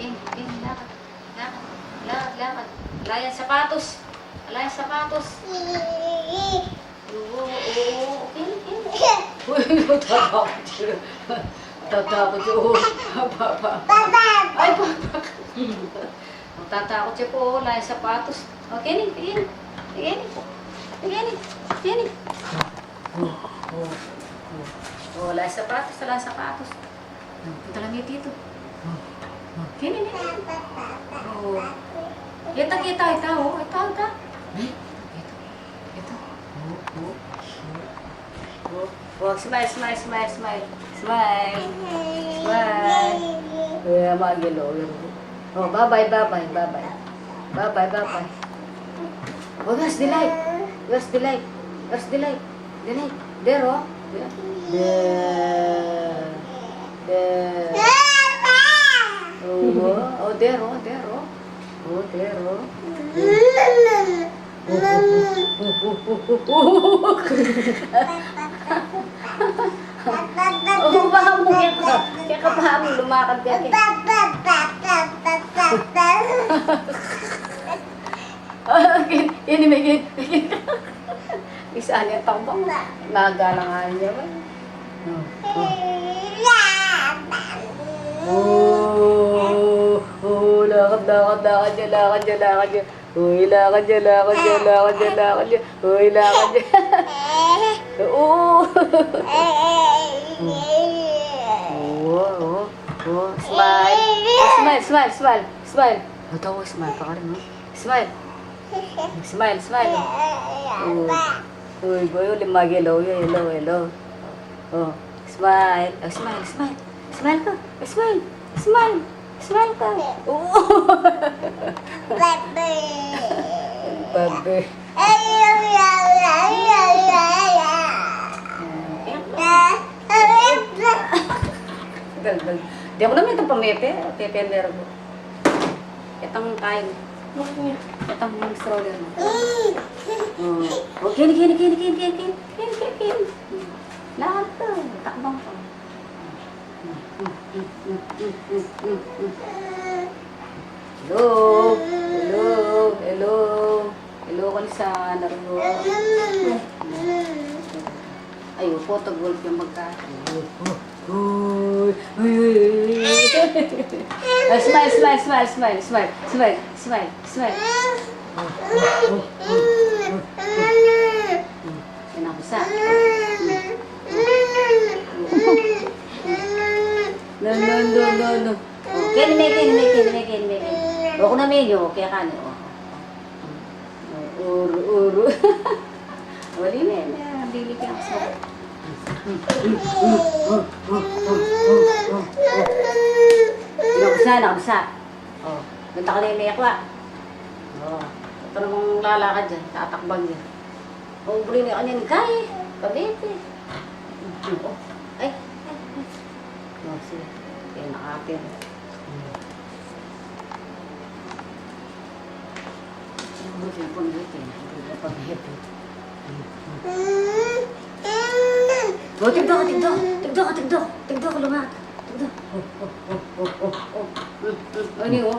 Game, lakad. Lakad. Lakad, lakad. Wala yan sapatos. Wala yan sapatos. Oo, okay. Uy, tatakot siya. Tatakot siya. Ay, papa. Tatakot siya po. Wala yan sapatos. Okay, tingin. Wala yung sapatos, wala yung sapatos. Punta lang yung dito. Kini. Kita. Ito. Smile. Yeah, magilo. Oh, bye-bye. Oh, where's the light? There, oh. There. Oh, there, oh. Oh, baka mo kaya ka pa mo lumakad ka. Ini isa niya takbo. Nagalangan niya ba? Lakad niya. Uy, lakad niya. Smile. Tawa, smile pa ka rin, no? Smile. Uy, boy, limag hello. Oh, smile. Smile ka. Smile ka. Babe. Di ako naman itong pamepe. Pepender ko. Itang kain. Itang stroller mo. Oh, kini. Lahat to. Takbang ko. Hello ko ni sa narulo. Ay, photo golf yung magkakain. Smile. Kinakusa. No. Kini. Ako na medyo, kaya ka niyo. Uro. Wali na yan. Dili ka ang sa. Kinakusa. Oh, ganda ka na yung nekwa. Oh, ito namang lalakad dyan. Tatakbang dyan. Oh, buli na kanyan kaya. Pabete. Ay. Oh, sige. Kaya nakapin. Buti na pong buti. Hindi na pag-happy. Oh, tigdo ka, lumat. Tigdo. Ano yun?